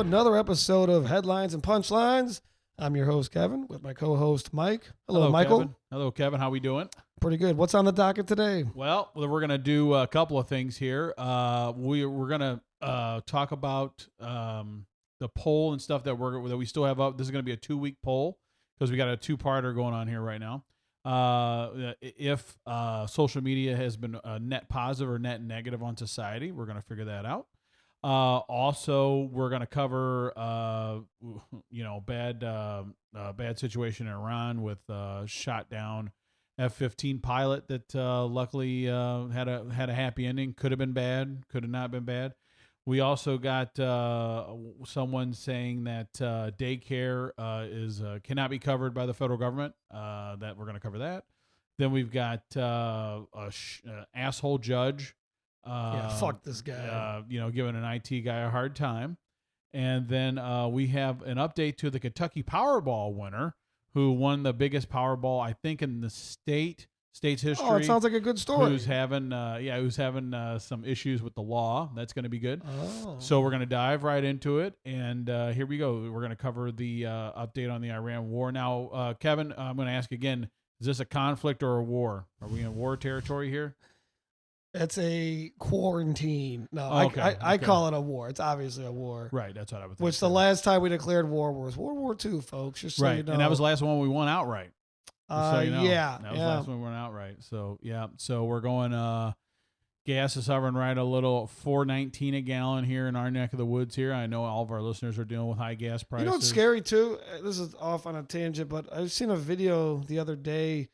another episode of Headlines and Punchlines. I'm your host, Kevin, with my co-host, Mike. Hello, Michael. Kevin. Hello, Kevin. How we doing? Pretty good. What's on the docket today? Well, we're going to do a couple of things here. We're going to talk about the poll and stuff that we still have up. This is going to be a 2-week poll because we got a two-parter going on here right now. If social media has been net positive or net negative on society, we're going to figure that out. Also, we're going to cover, bad situation in Iran with shot down F-15 pilot that luckily had a happy ending. Could have been bad. Could have not been bad. We also got someone saying that daycare cannot be covered by the federal government. That we're going to cover that. Then we've got asshole judge. Fuck this guy. Giving an IT guy a hard time. And then we have an update to the Kentucky Powerball winner who won the biggest Powerball, I think, in the state's history. Oh, it sounds like a good story. Who's having some issues with the law. That's going to be good. Oh. So we're going to dive right into it. And here we go. We're going to cover the update on the Iran war. Now, Kevin, I'm going to ask again, is this a conflict or a war? Are we in war territory here? It's a quarantine. No, okay. I call it a war. It's obviously a war. Right, that's what I would think. Which the last time we declared war was World War II, folks. Just so right, you know. And that was the last one we won outright. So you know. Yeah. That was the last one we won outright. So, yeah. So we're going, gas is hovering right a little $4.19 a gallon here in our neck of the woods here. I know all of our listeners are dealing with high gas prices. You know what's scary, too? This is off on a tangent, but I've seen a video the other day.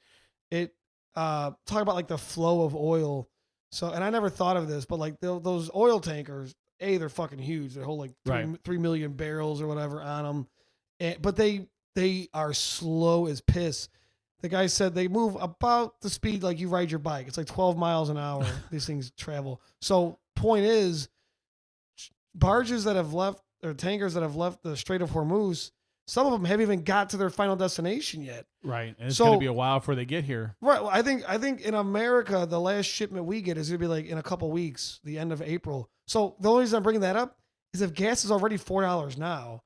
It talk about, like, the flow of oil. So, and I never thought of this, but like those oil tankers, they're fucking huge. They hold like 3 million barrels or whatever on them. But they are slow as piss. The guy said they move about the speed like you ride your bike. It's like 12 miles an hour. These things travel. So point is, barges that have left, or tankers that have left the Strait of Hormuz, some of them haven't even got to their final destination yet. Right. And it's going to be a while before they get here. Right. Well, I think in America, the last shipment we get is going to be like in a couple weeks, the end of April. So the only reason I'm bringing that up is if gas is already $4 now,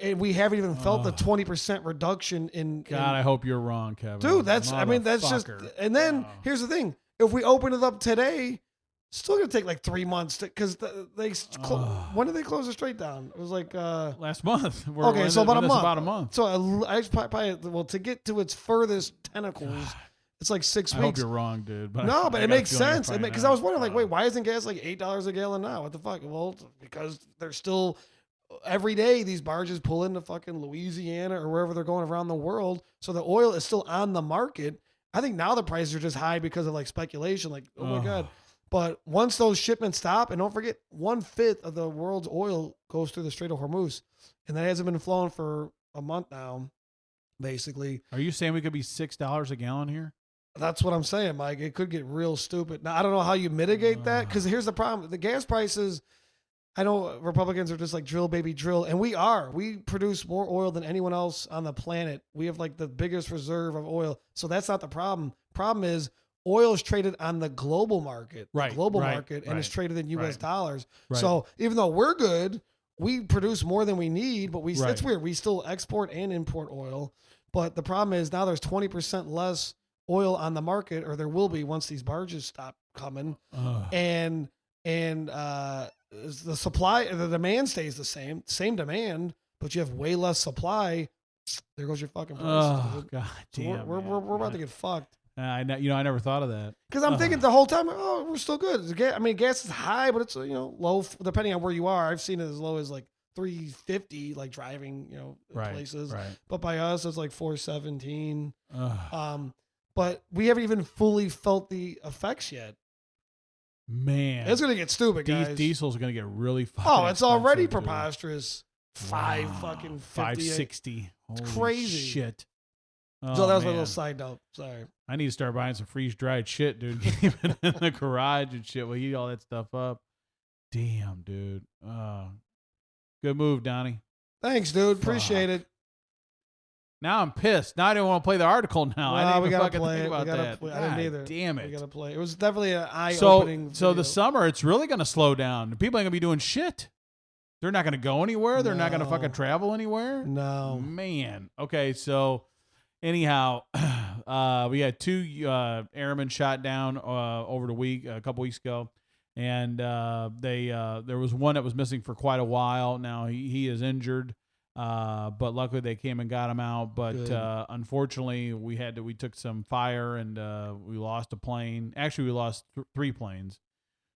and we haven't even felt the 20% reduction in. God, I hope you're wrong, Kevin. Dude, that's just. And then here's the thing. If we open it up today, still going to take like 3 months because when did they close the strait down? It was like last month. So about a month. About a month. So I probably to get to its furthest tentacles, it's like 6 weeks. I hope you're wrong, dude. But no, but it makes sense. Because I was wondering, like, wait, why isn't gas like $8 a gallon now? What the fuck? Well, because they're still every day these barges pull into fucking Louisiana or wherever they're going around the world. So the oil is still on the market. I think now the prices are just high because of like speculation. Like, oh my God. But once those shipments stop, and don't forget, 1/5 of the world's oil goes through the Strait of Hormuz, and that hasn't been flowing for a month now, basically. Are you saying we could be $6 a gallon here? That's what I'm saying, Mike. It could get real stupid. Now, I don't know how you mitigate that, because here's the problem. The gas prices, I know Republicans are just like drill, baby, drill, and we are. We produce more oil than anyone else on the planet. We have like the biggest reserve of oil, so that's not the problem. Problem is, oil is traded on the global market, and it's traded in U.S. dollars. Right. So even though we're good, we produce more than we need, but it's weird. We still export and import oil. But the problem is now there's 20% less oil on the market, or there will be once these barges stop coming. And the supply, the demand stays the same demand, but you have way less supply. There goes your fucking prices. Oh, God damn. So we're about to get fucked. I never thought of that. Because I'm thinking the whole time, we're still good. Gas is high, but it's low depending on where you are. I've seen it as low as like $3.50, like driving places. Right. But by us, it's like $4.17. But we haven't even fully felt the effects yet. Man, it's gonna get stupid, guys. Diesel's gonna get really fucking. Oh, it's already preposterous. $5.60. It's Holy crazy shit. So that was my little side note. Sorry. I need to start buying some freeze dried shit, dude. Keep it in the garage and shit. We'll heat all that stuff up. Damn, dude. Good move, Donnie. Thanks, dude. Appreciate it. Now I'm pissed. Now I don't want to play the article now. I didn't even fucking think about that. I didn't either. Damn it. We got to play. It was definitely an eye-opening So video. the summer, it's really going to slow down. People ain't going to be doing shit. They're not going to go anywhere. They're not going to fucking No. travel anywhere. No. Man. Okay, so anyhow, we had 2 airmen shot down over the week, a couple weeks ago, and there was one that was missing for quite a while. Now he is injured, but luckily they came and got him out. But unfortunately, we took some fire and we lost a plane. Actually, we lost 3 planes.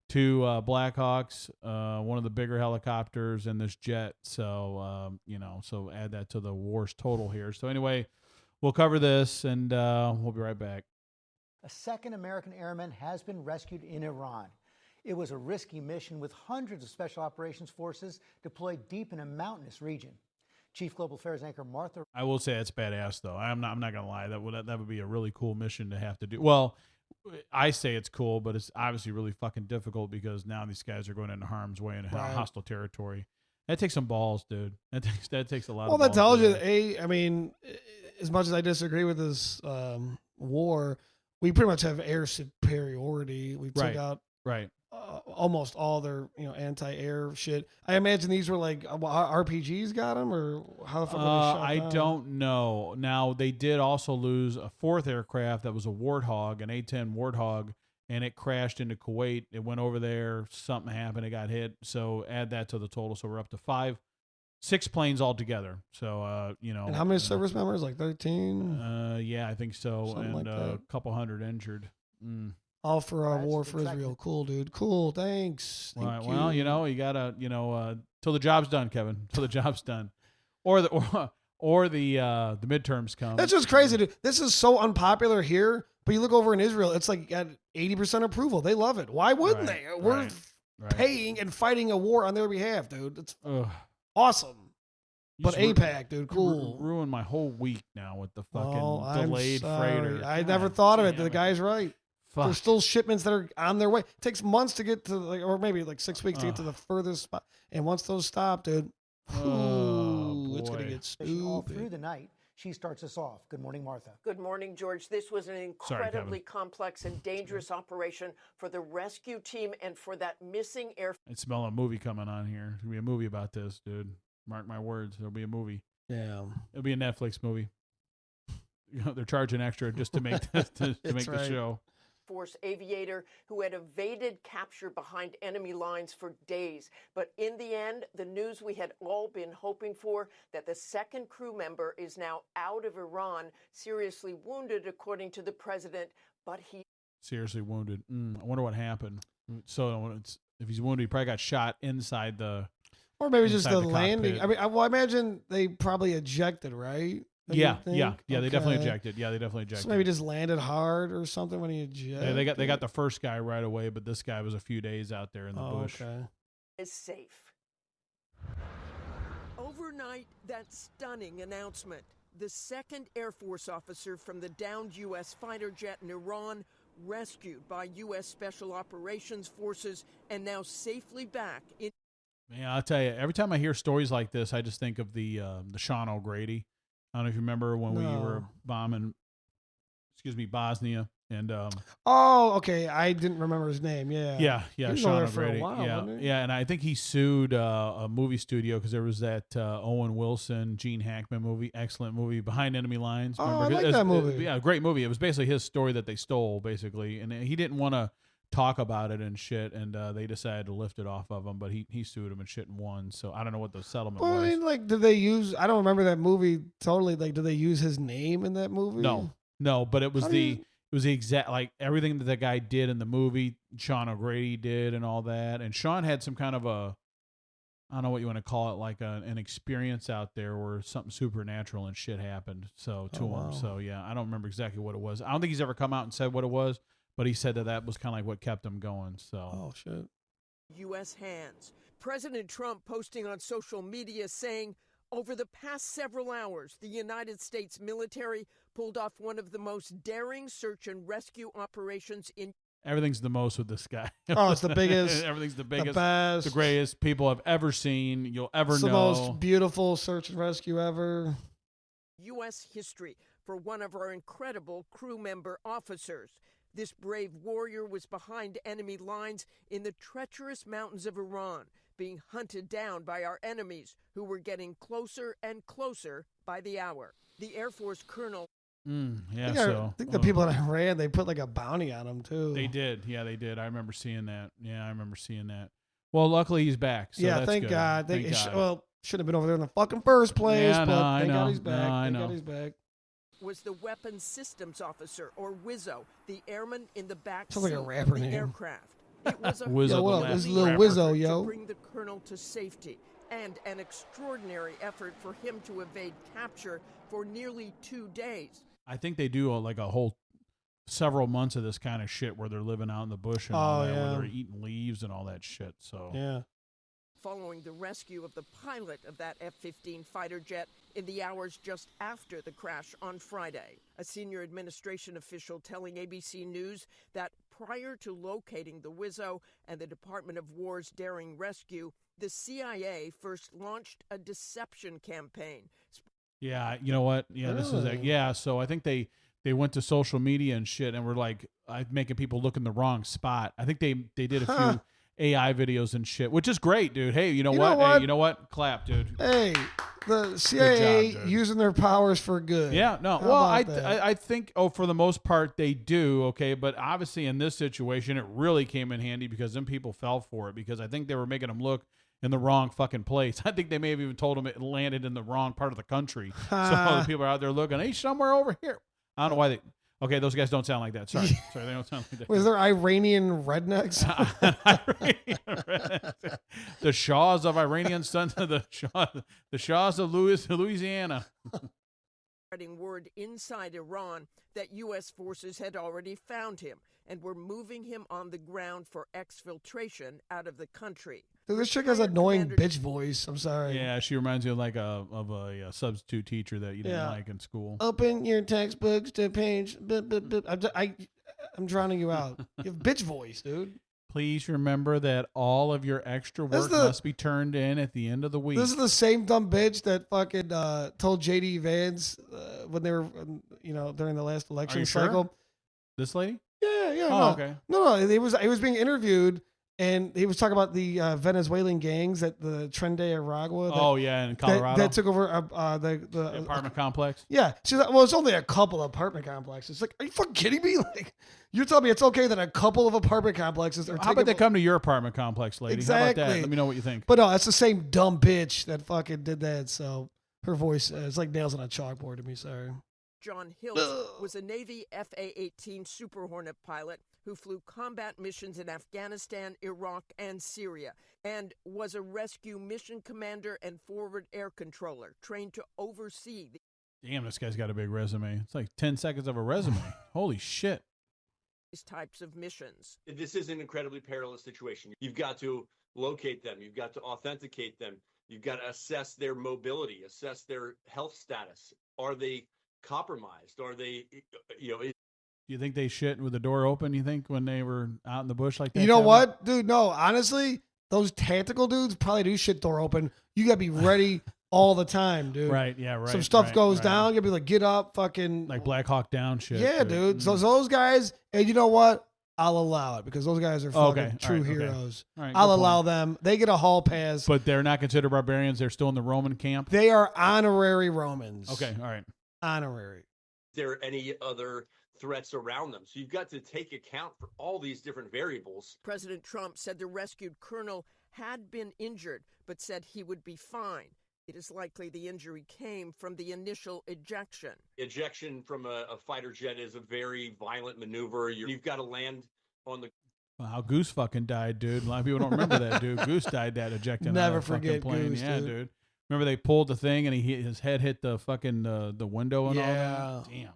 2 Blackhawks, one of the bigger helicopters, and this jet. So so add that to the war's total here. So anyway, we'll cover this, and we'll be right back. A second American airman has been rescued in Iran. It was a risky mission with hundreds of special operations forces deployed deep in a mountainous region. Chief Global Affairs anchor Martha. I will say that's badass, though. I'm not gonna lie. That would be a really cool mission to have to do. Well, I say it's cool, but it's obviously really fucking difficult because now these guys are going into harm's way in hostile territory. That takes some balls, dude. That takes a lot. Well, of that balls tells you, I mean, as much as I disagree with this war, we pretty much have air superiority. We took out almost all their anti-air shit. I imagine these were like RPGs got them, or how the fuck were they shot I down? don't know. Now they did also lose a 4th aircraft that was a Warthog, an A-10 Warthog, and it crashed into Kuwait. It went over there. Something happened. It got hit. So add that to the total. So we're up to 6 planes altogether. So And how many service members? Like 13. Yeah, I think so. Something And like that. a couple hundred injured. All for our That's war for exactly- Israel. Cool, dude. Cool. Thanks. Thank Right. you. Well, you gotta, till the job's done, Kevin. Till the job's done, or the midterms come. That's just crazy, dude. This is so unpopular here, but you look over in Israel, it's like at 80% approval. They love it. Why wouldn't Right, they? We're right. paying and fighting a war on their behalf, dude. It's Ugh. awesome. You But just APAC, dude, cool. Ruined my whole week now with the fucking Oh, I'm delayed sorry. freighter. I God never thought of it. damn The guy's right. Fuck. There's still shipments that are on their way. It takes months to get to, or maybe like 6 weeks to get to the furthest spot. And once those stop, dude, it's gonna boy. get All through stupid. the night. She starts us off. Good morning, Martha. Good morning, George. This was an incredibly complex and dangerous operation for the rescue team and for that missing air. I smell a movie coming on here. There'll be a movie about this, dude. Mark my words. There'll be a movie. Yeah. It'll be a Netflix movie. They're charging extra just to make this, to make the right. show. Force aviator who had evaded capture behind enemy lines for days. But in the end, the news we had all been hoping for, that the second crew member is now out of Iran, seriously wounded, according to the president, but he... Seriously wounded. I wonder what happened. So if he's wounded, he probably got shot inside the... Or maybe just Inside the the landing. cockpit. I imagine they probably ejected, right? Don't you Yeah. think? They definitely Okay. ejected. Yeah, they definitely ejected. So maybe just landed hard or something when he ejected. Yeah, they got the first guy right away, but this guy was a few days out there in the bush. Okay. is safe. Overnight, that stunning announcement. The second Air Force officer from the downed U.S. fighter jet in Iran rescued by U.S. Special Operations Forces and now safely back in. Man, I'll tell you, every time I hear stories like this, I just think of the Sean O'Grady. I don't know if you remember when we were bombing, Bosnia, and Oh, okay. I didn't remember his name. Yeah. yeah, He was Sean over there for a O'Grady, while, wasn't he? yeah, and I think he sued a movie studio because there was that Owen Wilson, Gene Hackman movie, excellent movie, Behind Enemy Lines. Oh, I Remember? like It was- that movie. yeah, great movie. It was basically his story that they stole, basically, and he didn't want to talk about it and shit, and they decided to lift it off of him, but he sued him and shit and won. So I don't know what the settlement Well, was. I mean, like, did they use? I don't remember that movie totally. Like, did they use his name in that movie? No, but it was How do the you- it was the exact, like, everything that guy did in the movie, Sean O'Grady did and all that. And Sean had some kind of a, I don't know what you want to call it, like an experience out there where something supernatural and shit happened. So to him. wow. So yeah, I don't remember exactly what it was. I don't think he's ever come out and said what it was, but he said that was kind of like what kept him going. So Oh shit. U.S. hands. President Trump posting on social media saying, over the past several hours, the United States military pulled off one of the most daring search and rescue operations in. everything's the most with this guy. Oh, it's the biggest, Everything's the The biggest, best, the greatest people have ever seen. You'll ever It's the know. most beautiful search and rescue ever. U.S. history for one of our incredible crew member officers. This brave warrior was behind enemy lines in the treacherous mountains of Iran being hunted down by our enemies, who were getting closer and closer by the hour. The Air Force colonel. I think the people in Iran, they put like a bounty on them too. They did. Yeah, they did. I remember seeing that. Well, luckily he's back. So yeah, that's thank good. God. Thank God. Well, should have been over there in the fucking first place, Yeah, but no, I thank know. God he's back. No, I Thank know. God he's back. Was the weapons systems officer, or WIZO, the airman in the back Sounds like a seat rapper of the name. aircraft. It was a Wizzo Yo, what the up? This is Last Lil Rapper. Wizzo, to yo. bring the colonel to safety, and an extraordinary effort for him to evade capture for nearly 2 days. I think they do like a whole several months of this kind of shit where they're living out in the bush and all that, where they're eating leaves and all that shit. So Yeah. Following the rescue of the pilot of that F-15 fighter jet in the hours just after the crash on Friday. A senior administration official telling ABC News that prior to locating the WIZO and the Department of War's daring rescue, the CIA first launched a deception campaign. yeah, you know what? Yeah, this is Really? so I think they went to social media and shit and were like making people look in the wrong spot. I think they did a few AI videos and shit, which is great, dude. Hey, you know what? Hey, you know what? Clap, dude. Hey, the CIA dude. using their powers for good. Yeah, no. How Well, about that? I think for the most part they do, okay, but obviously in this situation it really came in handy because then people fell for it because I think they were making them look in the wrong fucking place. I think they may have even told them it landed in the wrong part of the country. So the people are out there looking, hey, somewhere over here. I don't know why they. Okay, those guys don't sound like that. Sorry, they don't sound like that. Was there Iranian rednecks? The Shaws of Iranian sons, the Shaws of Louisiana. Spreading word inside Iran that U.S. forces had already found him and were moving him on the ground for exfiltration out of the country. Dude, this chick has an Retired annoying Commander bitch voice. I'm sorry. Yeah, she reminds you like of a substitute teacher that you didn't like in school. Open your textbooks to page. I'm drowning you out. You have bitch voice, dude. Please remember that all of your extra This work is the- must be turned in at the end of the week. This is the same dumb bitch that fucking told JD Vance when they were, during the last election you sure? cycle. This lady? Yeah. Oh, no. okay. No. He was being interviewed, and he was talking about the Venezuelan gangs at the Tren de Aragua. Oh yeah, in Colorado. That took over the apartment complex. Yeah, she's like, well, it's only a couple of apartment complexes. Like, are you fucking kidding me? Like, you're telling me it's okay that a couple of apartment complexes are How about they come to your apartment complex, lady? How about that? Exactly. Let me know what you think. But no, it's the same dumb bitch that fucking did that. So her voice is like nails on a chalkboard to me. Sorry. John Hills was a Navy FA-18 Super Hornet pilot who flew combat missions in Afghanistan, Iraq, and Syria, and was a rescue mission commander and forward air controller trained to oversee Damn, this guy's got a big resume. It's like 10 seconds of a resume. Holy shit. these types of missions. This is an incredibly perilous situation. You've got to locate them. You've got to authenticate them. You've got to assess their mobility, assess their health status. Are they compromised? Are they, Do you think they shit with the door open, you think, when they were out in the bush like that? You know Kevin? what, dude? No, honestly, those tactical dudes probably do shit door open. You gotta be ready all the time, dude. Right, yeah, right. Some stuff right, goes right. down. You'll be like, get up, fucking. Like Black Hawk Down shit. Yeah, dude. So those guys, and you know what? I'll allow it because those guys are fucking Okay, true all right, okay. heroes. All right, I'll good allow point. them. They get a hall pass. But they're not considered barbarians. They're still in the Roman camp. They are honorary Romans. Okay, all right. Honorary. there any other threats around them? So you've got to take account for all these different variables. President Trump said the rescued colonel had been injured, but said he would be fine. It is likely the injury came from the initial ejection. Ejection from a fighter jet is a very violent maneuver. You've got to land on the Wow, Goose fucking died, dude. A lot of people don't remember that, dude. Goose died that ejecting Never out of a fucking forget plane. Goose, Yeah, dude. dude. Remember they pulled the thing and his head hit the fucking the window and all Yeah. that? Damn.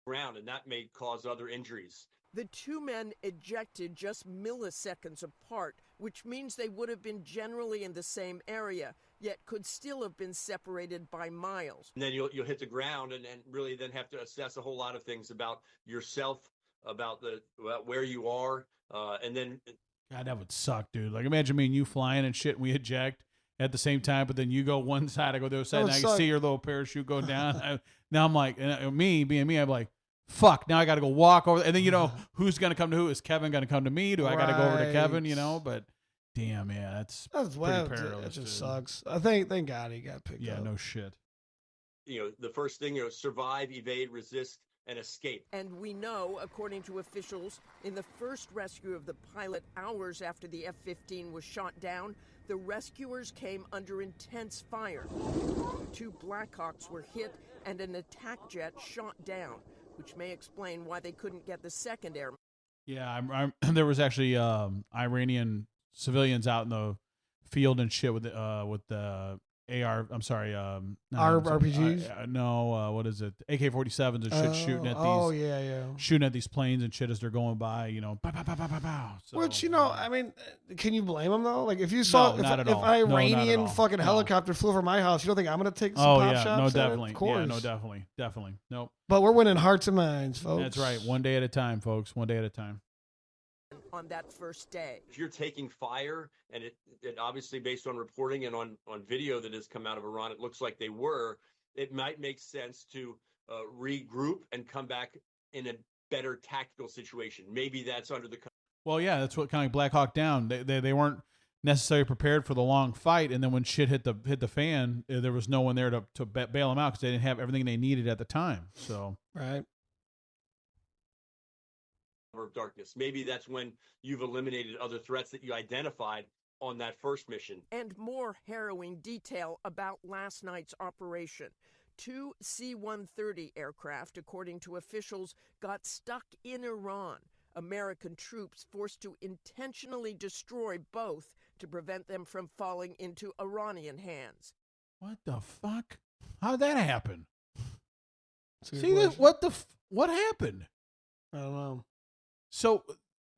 ground, and that may cause other injuries. The two men ejected just milliseconds apart, which means they would have been generally in the same area, yet could still have been separated by miles. And then you'll hit the ground and really then have to assess a whole lot of things about yourself, about where you are, and then God, that would suck, dude. Like, imagine me and you flying and shit, and we eject at the same time, but then you go one side, I go the other side, would and I can suck. see your little parachute go down. Now I'm like, me being me, I'm like, fuck, now I got to go walk over. And then, who's going to come to who? Is Kevin going to come to me? Do I got to go over to Kevin, Right. But Damn, man, that's That's pretty why perilous. it just dude. sucks. Thank God he got picked Yeah, up. no shit. The first thing, survive, evade, resist, and escape. And we know, according to officials, in the first rescue of the pilot hours after the F-15 was shot down, the rescuers came under intense fire. 2 Blackhawks were hit and an attack jet shot down, which may explain why they couldn't get the second airman. Yeah, there was actually Iranian civilians out in the field and shit with the AR. I'm sorry, RPGs? No, what is it? AK-47s and shit shooting at these. yeah. Shooting at these planes and shit as they're going by. Pow, pow, pow, pow, pow, pow. So, Which, I mean, can you blame them though? Like if you saw No, not at if all. an No, not at Iranian all. fucking No. helicopter flew over my house, you don't think I'm gonna take some Oh pop yeah, shots? no, at it? definitely. Of course. Yeah, no, definitely. Nope. But we're winning hearts and minds, folks. That's right. One day at a time, folks. One day at a time. On that first day. If you're taking fire, and it obviously based on reporting and on video that has come out of Iran, it looks like they were, it might make sense to regroup and come back in a better tactical situation. Maybe that's under the. Well, yeah, that's what kind of Black Hawk Down. They weren't necessarily prepared for the long fight, and then when shit hit the fan, there was no one there to bail them out because they didn't have everything they needed at the time. So Right. Of darkness. Maybe that's when you've eliminated other threats that you identified on that first mission. And more harrowing detail about last night's operation. 2 C-130 aircraft, according to officials, got stuck in Iran. American troops forced to intentionally destroy both to prevent them from falling into Iranian hands. what the fuck? How did that happen? That's a good See this? question. What happened? I don't know. So,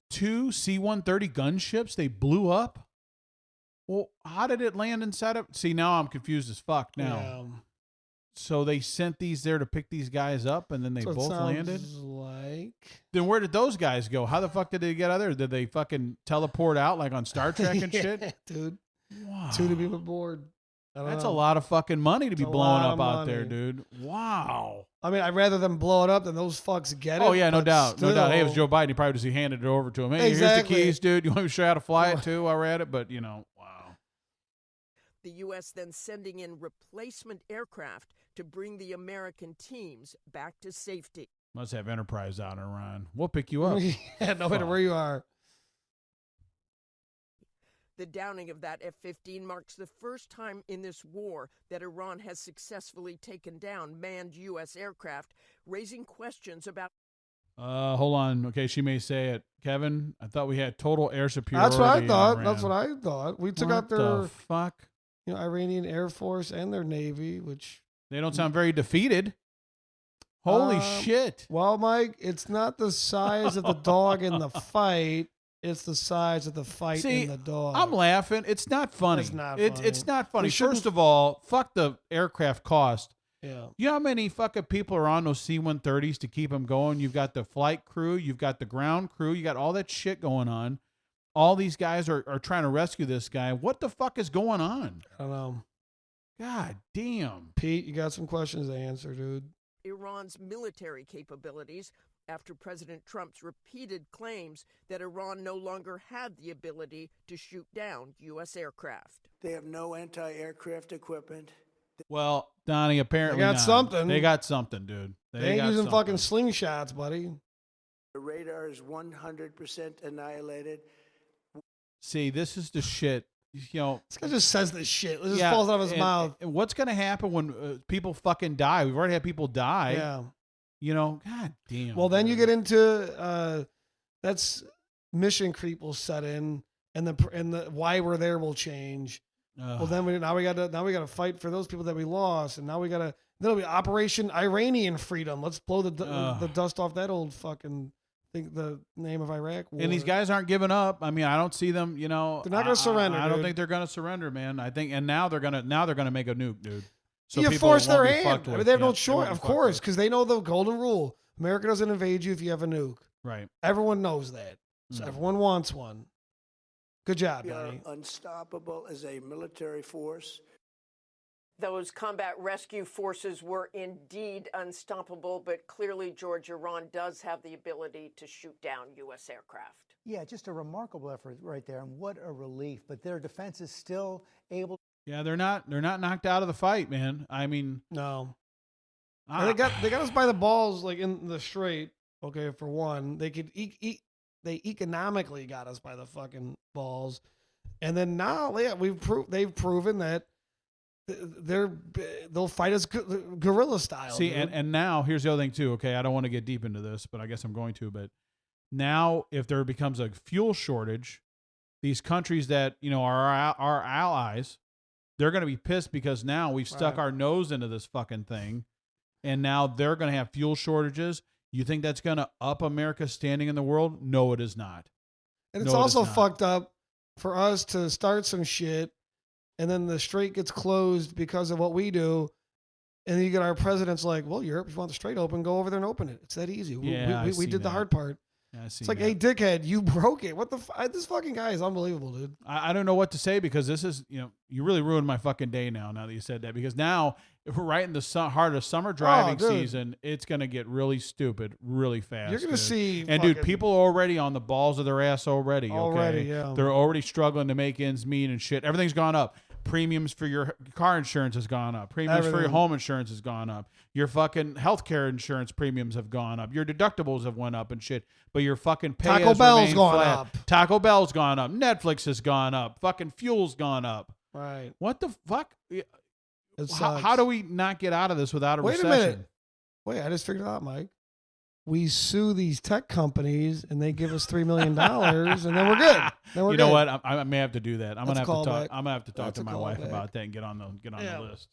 2 C-130 gunships, they blew up? Well, how did it land inside of... See, now I'm confused as fuck now. Yeah. So they sent these there to pick these guys up, and then they So it both sounds landed? like Then where did those guys go? How the fuck did they get out there? Did they fucking teleport out like on Star Trek and shit? Yeah, dude. Wow. 2 to be aboard. I don't That's know. a lot of fucking money to be It's a blowing lot up of out there, money. dude. Wow. I mean, I'd rather them blow it up than those fucks get it. Oh, yeah, no but doubt. No doubt. Hey, it was still- Joe Biden. He probably just handed it over to him. Hey, Exactly. here's the keys, dude. You want me to show you how to fly it, too, while we're at it? But, wow. The U.S. then sending in replacement aircraft to bring the American teams back to safety. Must have Enterprise out in Iran. We'll pick you up. Yeah, no matter where you are. The downing of that F-15 marks the first time in this war that Iran has successfully taken down manned U.S. aircraft, raising questions about. Hold on. Okay, she may say it. Kevin, I thought we had total air superiority. That's what I in thought. Iran. That's what I thought. We took What out their the fuck? Iranian Air Force and their Navy, which They don't sound very defeated. Holy shit. well, Mike, it's not the size of the dog in the fight. It's the size of the fight See, in the dog. I'm laughing. It's not funny. It's not It's funny. not funny. We shouldn't- First of all, fuck the aircraft cost. Yeah. You know how many fucking people are on those C-130s to keep them going? You've got the flight crew. You've got the ground crew. You got all that shit going on. All these guys are trying to rescue this guy. What the fuck is going on? I don't know. God damn. Pete, you got some questions to answer, dude. Iran's military capabilities after President Trump's repeated claims that Iran no longer had the ability to shoot down U.S. aircraft. They have no anti-aircraft equipment. Well, Donnie, apparently They got not. something. They got something, dude. They ain't got using something. fucking slingshots, buddy. The radar is 100% annihilated. See, this is the shit. This guy just says this shit. It just Yeah, falls out of his and- mouth. and what's going to happen when people fucking die? We've already had people die. Yeah. God damn. Well, then you dude. get into that's mission creep will set in, and the why we're there will change. Ugh. Well, then we got to fight for those people that we lost, and now we got to. There'll be Operation Iranian Freedom. Let's blow the dust off that old fucking thing. The name of Iraq. War. And these guys aren't giving up. I mean, I don't see them. They're not gonna surrender, I don't dude. think they're gonna surrender, man. I think, and now they're gonna make a nuke, dude. So you people force won't their be hand. fucked I mean, with. they have Yeah, no they choice, won't be of fucked course, with. because they know the golden rule: America doesn't invade you if you have a nuke. Right. Everyone knows that. So Mhm. everyone wants one. Good job, We are Donnie. unstoppable as a military force. Those combat rescue forces were indeed unstoppable, but clearly, George, Iran does have the ability to shoot down U.S. aircraft. Yeah, just a remarkable effort right there, and what a relief. But their defense is still able. Yeah, they're not knocked out of the fight, man. I mean, No. And they got us by the balls like in the Strait. Okay, for one, they could they economically got us by the fucking balls, and then now, yeah, they've proven that they'll fight us guerrilla style. See, dude. and now here's the other thing too. Okay, I don't want to get deep into this, but I guess I'm going to. But now, if there becomes a fuel shortage, these countries that are our allies, they're going to be pissed because now we've stuck our nose into this fucking thing, and now they're going to have fuel shortages. You think that's going to up America's standing in the world? No, it is not. And it's No, it is also not. fucked up for us to start some shit, and then the Strait gets closed because of what we do. And then you get our president's like, well, Europe, if you want the Strait open, go over there and open it. It's that easy. Yeah, I we see did the that. hard part. Yeah, I see It's like, that. hey, dickhead, you broke it. What the this fucking guy is unbelievable, dude. I don't know what to say because this is, you really ruined my fucking day now that you said that. Because now, if we're right in the heart of summer driving dude. season, it's going to get really stupid really fast. You're gonna dude. see, And, dude, people are already on the balls of their ass already. Already, okay? yeah. They're already struggling to make ends meet and shit. Everything's gone up. Premiums for your car insurance has gone up. Premiums for your Everything. home insurance has gone up. Your fucking healthcare insurance premiums have gone up. Your deductibles have went up and shit. But your fucking pay Taco has Bell's remained gone flat. up. Taco Bell's gone up. Netflix has gone up. Fucking fuel's gone up. Right. What the fuck? It How sucks. do we not get out of this without a Wait a recession? minute. Wait, I just figured it out, Mike. We sue these tech companies and they give us $3 million and then we're good. Then we're You good. know what? I may have to do that. I'm That's gonna a have to talk. callback. I'm gonna have to talk That's to a my wife callback. about that and get on the list.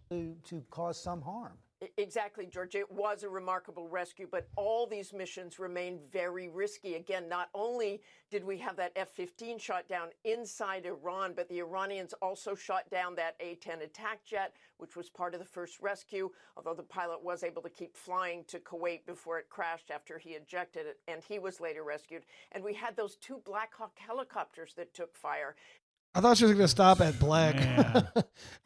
to cause some harm. Exactly, George. It was a remarkable rescue, but all these missions remain very risky. Again, not only did we have that F-15 shot down inside Iran, but the Iranians also shot down that A-10 attack jet, which was part of the first rescue, although the pilot was able to keep flying to Kuwait before it crashed after he ejected it, and he was later rescued. And we had those 2 Black Hawk helicopters that took fire. I thought she was going to stop at black. Man.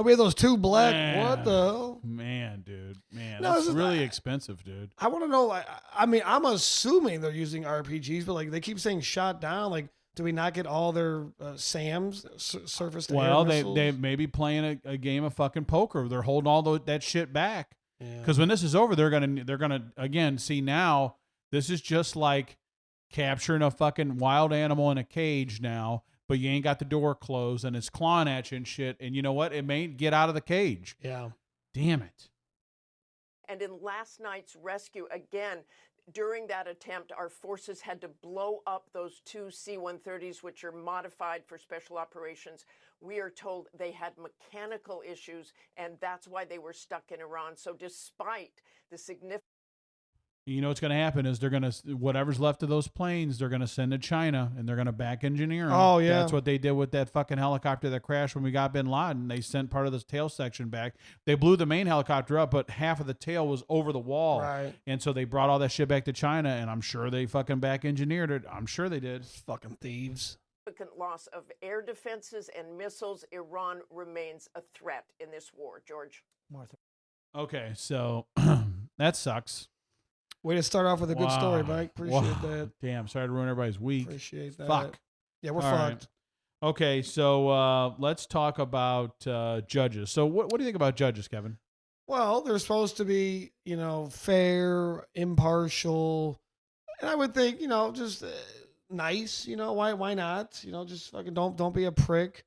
We had those 2 black. Man. What the hell? Man, dude. Man, No, that's this is really not- expensive, dude. I want to know. I mean, I'm assuming they're using RPGs, but like they keep saying shot down. Like, do we not get all their SAMs, surface to air Well, missiles? they may be playing a game of fucking poker. They're holding all that shit back. Yeah. Because when this is over, they're gonna again see now. This is just like capturing a fucking wild animal in a cage now, but you ain't got the door closed and it's clawing at you and shit. And you know what? It may get out of the cage. Yeah. Damn it. And in last night's rescue, again, during that attempt, our forces had to blow up those 2 C-130s, which are modified for special operations. We are told they had mechanical issues, and that's why they were stuck in Iran. So despite the significant You know what's going to happen is they're going to, whatever's left of those planes, they're going to send to China and they're going to back engineer them. Oh, yeah. That's what they did with that fucking helicopter that crashed when we got bin Laden. They sent part of this tail section back. They blew the main helicopter up, but half of the tail was over the wall. Right. And so they brought all that shit back to China, and I'm sure they fucking back engineered it. I'm sure they did. Fucking thieves. loss of air defenses and missiles, Iran remains a threat in this war. George. Martha. Okay, so that sucks. Way to start off with a good story, Wow. Mike. Appreciate Wow. that. Damn, sorry to ruin everybody's week. Appreciate that. Fuck. Yeah, we're All right. fucked. Okay, so let's talk about judges. So what do you think about judges, Kevin? Well, they're supposed to be, fair, impartial, and I would think, just nice. Why not? Just fucking don't be a prick.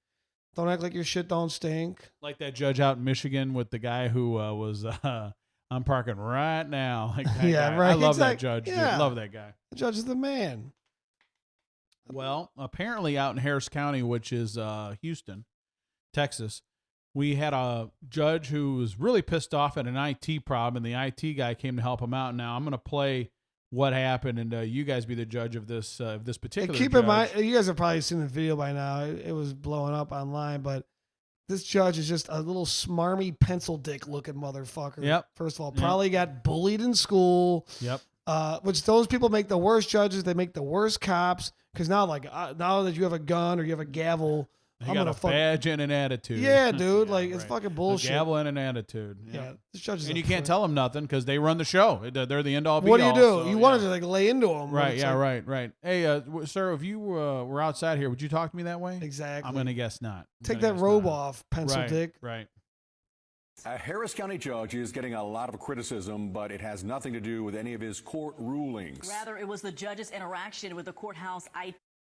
Don't act like your shit don't stink. Like that judge out in Michigan with the guy who was, I'm parking right now. Like that Yeah, guy. right, I love that exact- judge, yeah. dude. Love that guy. The judge is the man. Well, apparently out in Harris County, which is Houston, Texas, we had a judge who was really pissed off at an IT problem, and the IT guy came to help him out. Now I'm going to play what happened, and you guys be the judge of this particular. Keep judge. in mind, you guys have probably seen the video by now. It was blowing up online, but this judge is just a little smarmy pencil dick looking motherfucker. Yep. First of all, Yep. probably got bullied in school. Yep. Which those people make the worst judges. They make the worst cops because now, now that you have a gun or you have a gavel, He got a badge and an attitude. Yeah, dude. Like, it's fucking bullshit. A gavel and an attitude. Yeah. This judge is and you can't tell them nothing because they run the show. They're the end all be What do you all, do? so, you want to just like lay into them. Right. Yeah. Right. Hey, sir, if you were outside here, would you talk to me that way? Exactly. I'm going to guess not. Take that robe off, pencil dick. Right. A Harris County judge is getting a lot of criticism, but it has nothing to do with any of his court rulings. Rather, it was the judge's interaction with the courthouse.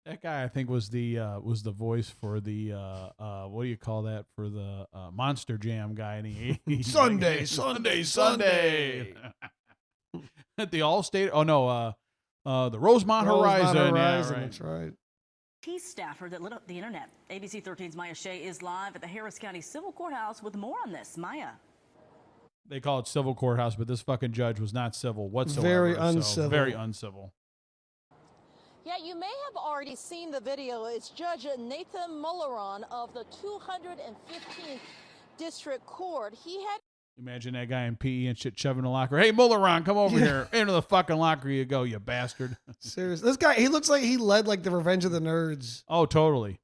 That guy, I think, was the voice for the what do you call that, for the Monster Jam guy in the 80s. Sunday. At the Allstate. Oh no, the Rosemont Horizon. Yeah, right. That's right. Staffer that lit up the internet. ABC 13's Maya Shea is live at the Harris County Civil Courthouse with more on this. Maya. They call it civil courthouse, but this fucking judge was not civil whatsoever. Very uncivil. So very uncivil. Yeah, you may have already seen the video. It's Judge Nathan Mulleron of the 215th District Court. He had... Imagine that guy in PE and shit shoving the locker. Hey, Mulleron, come over here. Into the fucking locker you go, you bastard. Seriously. This guy, he looks like he led like the Revenge of the Nerds. Oh, totally.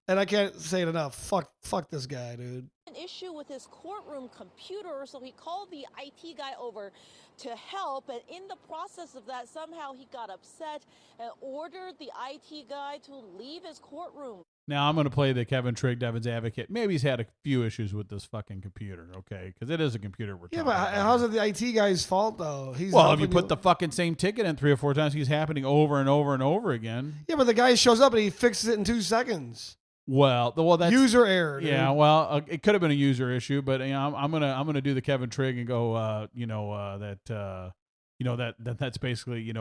And I can't say it enough. Fuck this guy, dude. An issue with his courtroom computer, so he called the IT guy over to help, and in the process of that, somehow he got upset and ordered the IT guy to leave his courtroom. Now, I'm going to play the Kevin Trigg Devin's advocate. Maybe he's had a few issues with this fucking computer, okay? Because it is a computer we're talking about. Yeah, but how's it the IT guy's fault, though? Well, if you put the fucking same ticket in 3 or 4 times, he's happening over and over and over again. Yeah, but the guy shows up and he fixes it in 2 seconds. Well, that's user error. Dude. Yeah, well, it could have been a user issue, but I'm gonna do the Kevin Trigg and go, that's basically,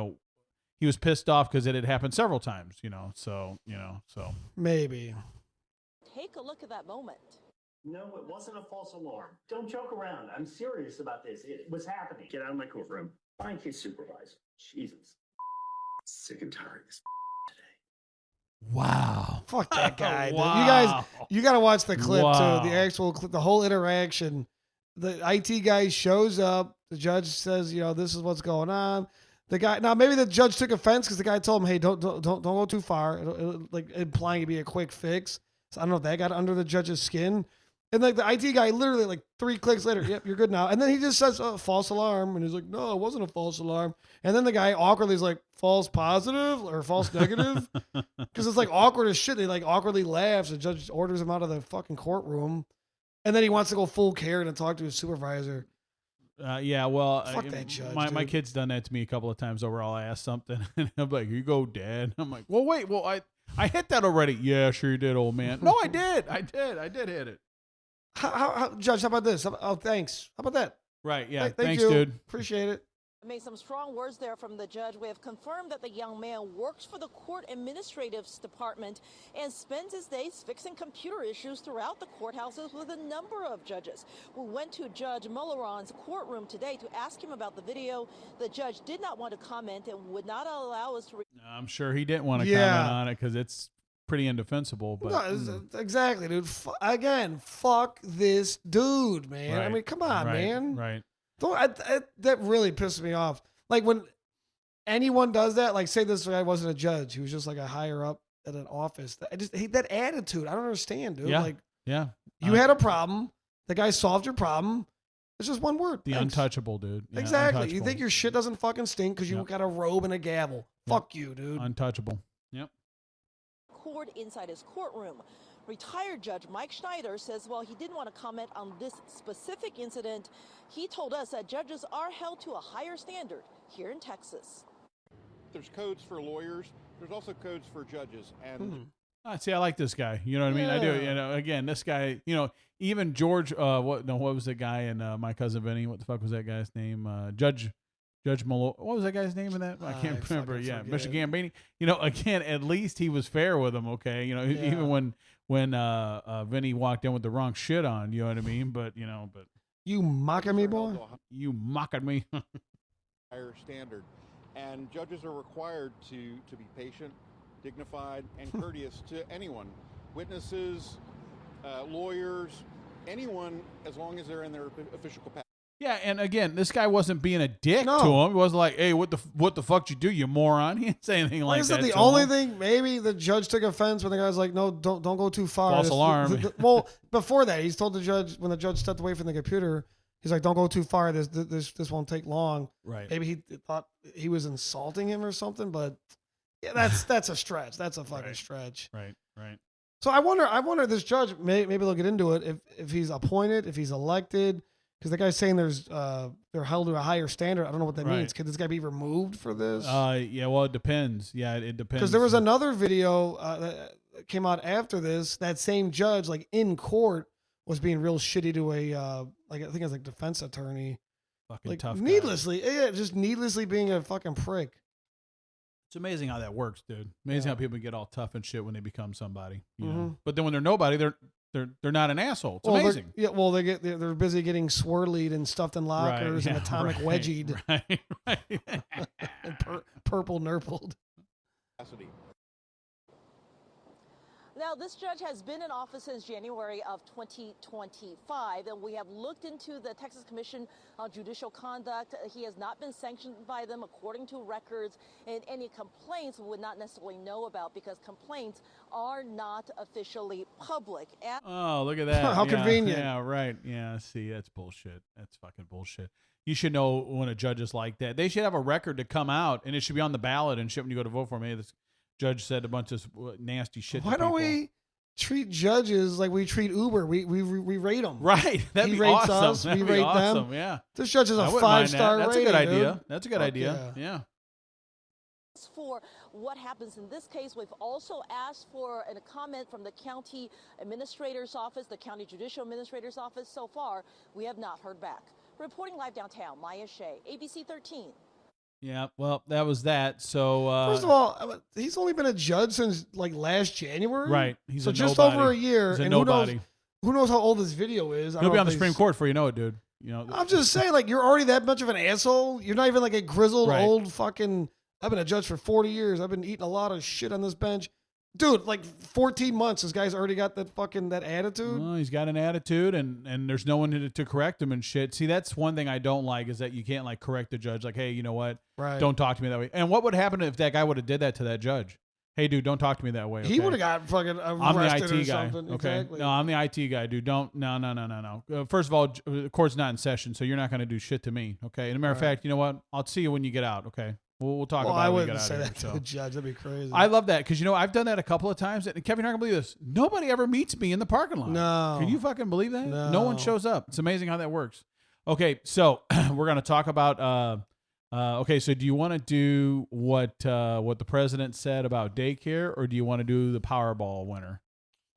he was pissed off because it had happened several times, so. Maybe. Take a look at that moment. No, it wasn't a false alarm. Don't joke around. I'm serious about this. It was happening. Get out of my courtroom. Find his supervisor. Jesus. Sick and tired of this today. Wow. Fuck that guy. Wow. You got to watch the clip, Wow. too. The actual clip, the whole interaction. The IT guy shows up. The judge says, this is what's going on. The guy, now maybe the judge took offense because the guy told him, hey, don't go too far. It'll, like implying it'd be a quick fix. So I don't know if that got under the judge's skin. And like the IT guy literally like 3 clicks later, yep, you're good now. And then he just says, false alarm. And he's like, no, it wasn't a false alarm. And then the guy awkwardly is like, false positive or false negative. Because it's like awkward as shit. He like awkwardly laughs. The judge orders him out of the fucking courtroom. And then he wants to go full Karen and talk to his supervisor. Yeah, well, Fuck that judge, my dude. kid's done that to me a couple of times over. I'll ask something, and I'm like, "Here you go, Dad." I'm like, "Well, wait, I hit that already." Yeah, sure you did, old man. No, I did hit it. How Judge? How about this? Thanks. How about that? Right? Yeah. Thank Thanks, you. dude. Appreciate it. I made some strong words there from the judge. We have confirmed that the young man works for the court administrative department and spends his days fixing computer issues throughout the courthouses with a number of judges. We went to Judge Mulleron's courtroom today to ask him about the video. The judge did not want to comment and would not allow us to. I'm sure he didn't want to comment on it because it's pretty indefensible. But No, exactly, dude. Again, fuck this dude, man. Right. I mean, come on, man. Right. That really pisses me off. Like when anyone does that, like say this guy wasn't a judge, he was just like a higher up at an office. I just hate that attitude. I don't understand, dude. Yeah. Like, yeah. You had a problem. The guy solved your problem. It's just one word. The Thanks. untouchable, dude. Yeah, Exactly. You untouchable. think your shit doesn't fucking stink because you Yep. got a robe and a gavel. Yep. Fuck you, dude. Untouchable. Yep. Cord inside his courtroom. Retired Judge Mike Schneider says while he didn't want to comment on this specific incident, he told us that judges are held to a higher standard here in Texas. There's codes for lawyers. There's also codes for judges. And See, I like this guy. You know what I mean? I do. Yeah. Again, this guy, even George, what was the guy in My Cousin Vinny? What the fuck was that guy's name? Judge Malone. What was that guy's name in that? I can't remember. Yeah. Mr. Gambini. Again, at least he was fair with him. Okay. Even when Vinny walked in with the wrong shit on, you know what I mean? But, You mocking me, boy? You mocking me. higher standard. And judges are required to be patient, dignified, and courteous to anyone. Witnesses, lawyers, anyone, as long as they're in their official capacity. Yeah, and again, this guy wasn't being a dick No. to him. He wasn't like, "Hey, what the fuck you do, you moron?" He didn't say anything like that. The to only him. thing, maybe the judge took offense when the guy's like, "No, don't go too far." False alarm. Well, before that, he's told the judge when the judge stepped away from the computer, he's like, "Don't go too far. This won't take long." Right. Maybe he thought he was insulting him or something, but yeah, that's a stretch. That's a fucking stretch. Right. So I wonder if this judge maybe they'll get into it if he's appointed, if he's elected. Because the guy's saying they're held to a higher standard. I don't know what that means. Could this guy be removed for this? Yeah, well, it depends. Yeah, it depends. Because there was another video that came out after this. That same judge, like in court, was being real shitty to a I think it was like defense attorney, fucking like tough guy. just needlessly being a fucking prick. It's amazing how that works, dude. Amazing how people get all tough and shit when they become somebody. You Mm-hmm. know? But then when they're nobody, they're not an asshole. It's amazing. They're busy getting swirlied and stuffed in lockers and atomic wedgied Right. and purple nurpled. Now, this judge has been in office since January of 2025, and we have looked into the Texas Commission on Judicial Conduct. He has not been sanctioned by them according to records, and any complaints we would not necessarily know about because complaints are not officially public. Oh, look at that. How Yeah, convenient. Yeah, right. Yeah, see, that's bullshit. That's fucking bullshit. You should know when a judge is like that. They should have a record to come out, and it should be on the ballot and shit when you go to vote for me. This judge said a bunch of nasty shit to Why don't people. we treat judges like we treat Uber? We rate them. Right. That'd He be rates awesome. us, That'd we be rate awesome. them. Yeah. This judge is I a wouldn't mind 5-star that. That's rating. a good idea. Dude. That's a good Fuck idea. Yeah. For what happens in this case, we've also asked for a comment from the county administrator's office, the county judicial administrator's office. So far, we have not heard back. Reporting live downtown, Maya Shea, ABC 13. Yeah. Well, that was that. So First of all, he's only been a judge since like last January. right. He's so a just nobody. over a year. He's a and nobody. who knows how old this video is? I He'll don't be know on the if Supreme Court before you know it, dude. You know. I'm just saying, like, you're already that much of an asshole. You're not even like a grizzled Right. old fucking. I've been a judge for 40 years. I've been eating a lot of shit on this bench. Dude, like 14 months, this guy's already got that attitude. Well, he's got an attitude, and there's no one to correct him and shit. See, that's one thing I don't like is that you can't like correct the judge. Like, hey, you know what? Right. Don't talk to me that way. And what would happen if that guy would have did that to that judge? Hey, dude, don't talk to me that way. He okay? would have got fucking I'm the arrested or IT guy. something. Okay. Exactly. No, I'm the IT guy, dude. Don't. No. First of all, the court's not in session, so you're not going to do shit to me. Okay. And a matter of fact, you know what? I'll see you when you get out. Okay. We'll talk Well, about I it when we wouldn't get out say of here. that to So. the judge. That'd be crazy. I love that because, you know, I've done that a couple of times. And Kevin, you're not going to believe this. Nobody ever meets me in the parking lot. No. Can you fucking believe that? No one No. shows up. It's amazing how that works. Okay, so we're going to talk about okay, so do you want to do what the president said about daycare, or do you want to do the Powerball winner?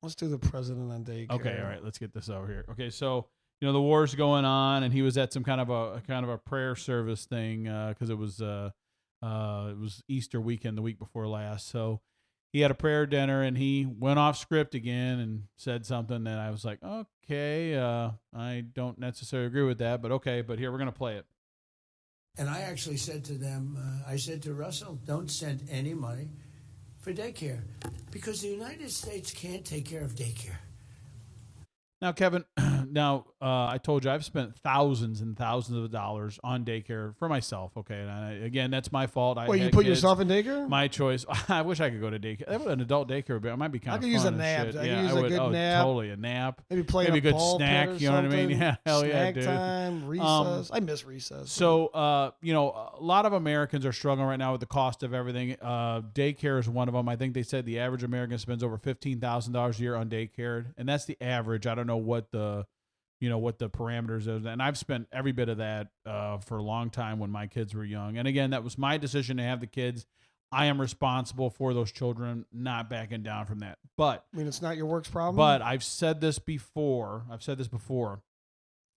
Let's do the president on Daycare. Okay, all right, let's get this over here. Okay, so you know the war's going on, and he was at some kind of a prayer service thing because it was Easter weekend, the week before last. So he had a prayer dinner, and he went off script again and said something that I was like, okay, I don't necessarily agree with that, but okay, but here we're gonna play it. And I actually said to them, I said to Russell, don't send any money for daycare because the United States can't take care of daycare. Now, Kevin, I told you I've spent thousands and thousands of dollars on daycare for myself. Okay, and again, that's my fault. Wait, you put yourself in daycare? My choice. I wish I could go to daycare. An adult daycare, but it might be kind I of could fun use a and nap. shit. I Yeah, could use I a would. good nap. Totally a nap. Maybe play maybe a good ball snack. pit or You know what I mean? something. Yeah, hell yeah, Snack dude. time, recess. I miss recess. So, you know, a lot of Americans are struggling right now with the cost of everything. Daycare is one of them. I think they said the average American spends over $15,000 a year on daycare, and that's the average. I don't know what the parameters is, and I've spent every bit of that for a long time when my kids were young. And again, that was my decision to have the kids. I am responsible for those children, not backing down from that. But I mean, it's not your work's problem. But I've said this before.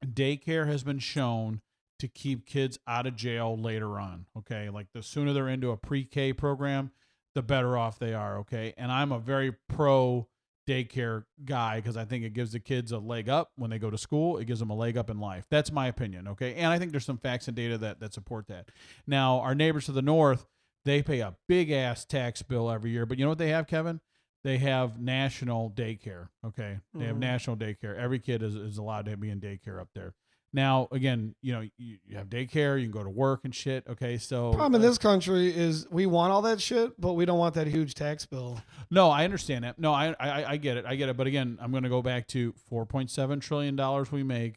Daycare has been shown to keep kids out of jail later on. Okay, like the sooner they're into a pre-K program, the better off they are. Okay, and I'm a very pro daycare guy because I think it gives the kids a leg up when they go to school. It gives them a leg up in life. That's my opinion. Okay, and I think there's some facts and data that support that. Now, our neighbors to the north, they pay a big ass tax bill every year, but you know what they have, Kevin? They have national daycare. Okay, they have national daycare. Every kid is allowed to be in daycare up there. Now, again, you have daycare, you can go to work and shit. Okay, so Problem in this country is we want all that shit, but we don't want that huge tax bill. No, I understand that. No, I get it. I get it. But again, I'm going to go back to $4.7 trillion we make,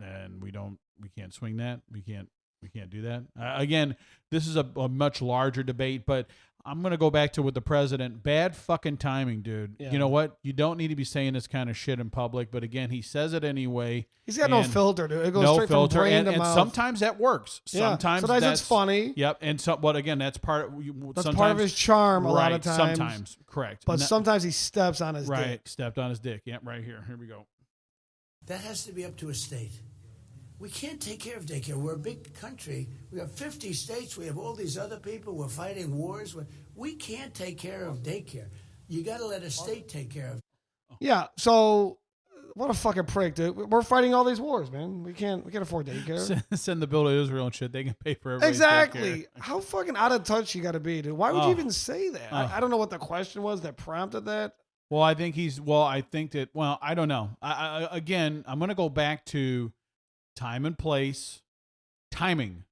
and we can't swing that. We can't do that. Again, this is a much larger debate, but I'm going to go back to with the president. Bad fucking timing, dude. Yeah. You know what? You don't need to be saying this kind of shit in public, but again, he says it anyway. He's got no filter, dude. It goes straight from brain to and mouth. Sometimes that works. Yeah. Sometimes it's funny. Yep. And but again, that's part of his charm a lot of times. Sometimes, correct. But sometimes he steps on his dick. Right. Stepped on his dick. Yep, right here. Here we go. That has to be up to a state. We can't take care of daycare. We're a big country. We have 50 states. We have all these other people. We're fighting wars. We can't take care of daycare. You got to let a state take care of it. Yeah. So what a fucking prick, dude. We're fighting all these wars, man. We can't afford daycare. Send the bill to Israel and shit. They can pay for everybody's Exactly. daycare. How fucking out of touch you got to be, dude? Why would you even say that? I don't know what the question was that prompted that. Well, I think I don't know. Again, I'm going to go back to time and place, timing,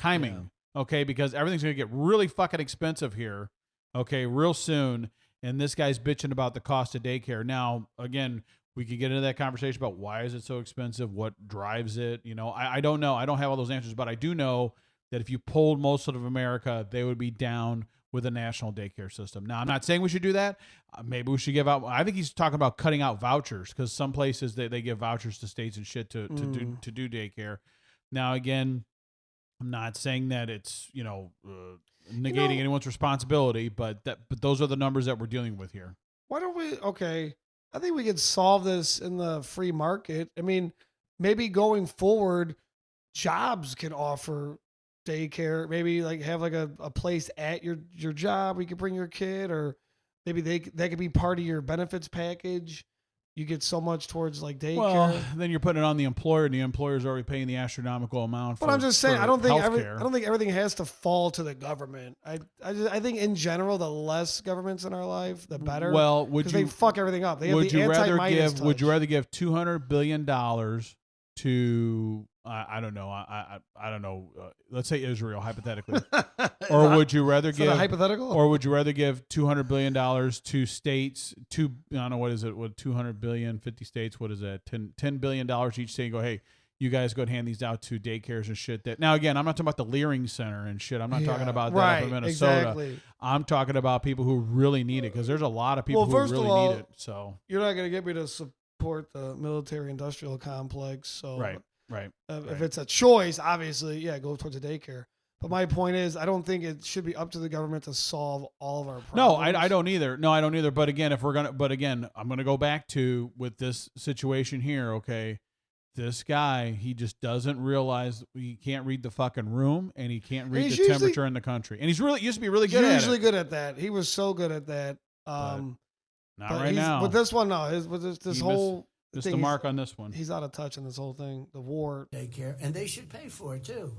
yeah. Okay, because everything's going to get really fucking expensive here, okay, real soon, and this guy's bitching about the cost of daycare. Now, again, we could get into that conversation about why is it so expensive, what drives it, I don't know. I don't have all those answers, but I do know that if you polled most of America, they would be down with a national daycare system. Now, I'm not saying we should do that. Maybe we should give out. I think he's talking about cutting out vouchers because some places they give vouchers to states and shit to do daycare. Now, again, I'm not saying that it's negating anyone's responsibility, but those are the numbers that we're dealing with here. Why don't we? Okay, I think we could solve this in the free market. I mean, maybe going forward, jobs can offer daycare, maybe like have like a place at your job where you could bring your kid, or maybe that could be part of your benefits package. You get so much towards like daycare. Well, then you're putting it on the employer, and the employer's already paying the astronomical amount. But I'm just saying, I don't think healthcare. everything has to fall to the government. I think in general, the less governments in our life, the better. Well, they fuck everything up. They have would the you rather anti-Midas give? touch. Would you rather give $200 billion to I don't know. I don't know. Let's say Israel, hypothetically, or would you rather give hypothetical? Or would you rather give $200 billion to states? I don't know, what is it? What 200 billion? 50 states? What is that? $10 billion each state. And go, hey, you guys go and hand these out to daycares and shit. That now again, I'm not talking about the Leering Center and shit. I'm not talking about that up in Minnesota. Exactly. I'm talking about people who really need it because there's a lot of people who really need it. So you're not going to get me to support the military-industrial complex. So right. If it's a choice, obviously, yeah, go towards a daycare. But my point is, I don't think it should be up to the government to solve all of our problems. No, I don't either. No, I don't either. But again, I'm gonna go back to with this situation here. Okay, this guy, he just doesn't realize he can't read the fucking room, and he can't read the temperature in the country. And he's used to be really good at it. Usually good at that. He was so good at that. Not right now. With this one, no. With this whole. Missed the mark on this one. He's out of touch in this whole thing. The war. Daycare, and they should pay for it too.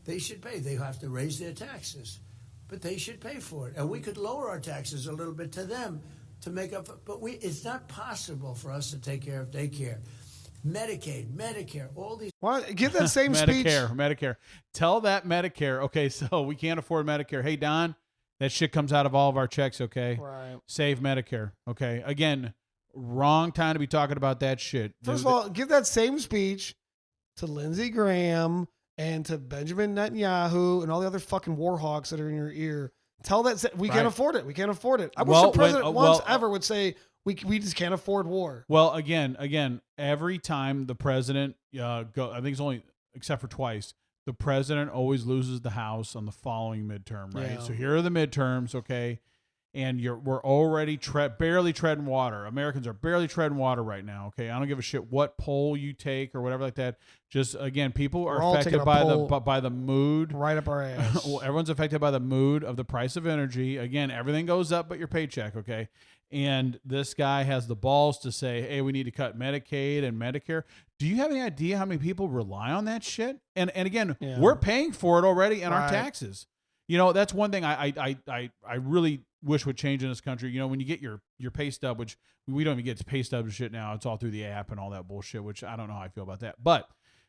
They should pay. They have to raise their taxes, but they should pay for it. And we could lower our taxes a little bit to them to make up. But it's not possible for us to take care of daycare, Medicaid, Medicare, all these. Why give that same speech? Medicare. Tell that Medicare. Okay, so we can't afford Medicare. Hey Don, that shit comes out of all of our checks. Okay, right. Save Medicare. Okay, again. Wrong time to be talking about that shit. First of all, give that same speech to Lindsey Graham and to Benjamin Netanyahu and all the other fucking war hawks that are in your ear. Tell that we can't afford it. We can't afford it. I wish the president ever would say we just can't afford war. Well, again, every time the president I think it's only except for twice. The president always loses the House on the following midterm, right? Yeah. So here are the midterms, okay. And we're already barely treading water. Americans are barely treading water right now. Okay, I don't give a shit what poll you take or whatever like that. Just again, people are affected by the mood right up our ass. Well, everyone's affected by the mood of the price of energy. Again, everything goes up but your paycheck. Okay, and this guy has the balls to say, "Hey, we need to cut Medicaid and Medicare." Do you have any idea how many people rely on that shit? And again, we're paying for it already in our taxes. That's one thing I really wish would change in this country. When you get your pay stub, which we don't even get pay stubs and shit now, it's all through the app and all that bullshit, which I don't know how I feel about that. But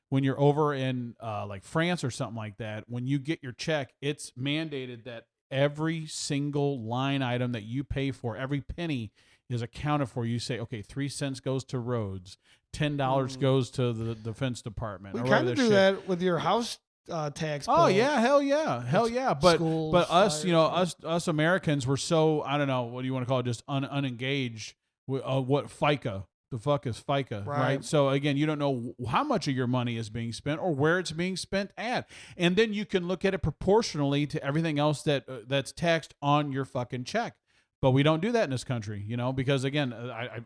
when you're over in like France or something like that, when you get your check, it's mandated that every single line item that you pay for, every penny is accounted for. You say, okay, 3 cents goes to roads, $10 goes to the defense department. We or kind whatever of do that with your house tax bill. Oh yeah, hell yeah. But schools, us, fires, us Americans, we're so, I don't know, what do you want to call it, just unengaged with what FICA. The fuck is FICA, right? So again, you don't know how much of your money is being spent or where it's being spent at, and then you can look at it proportionally to everything else that's taxed on your fucking check. But we don't do that in this country, because again,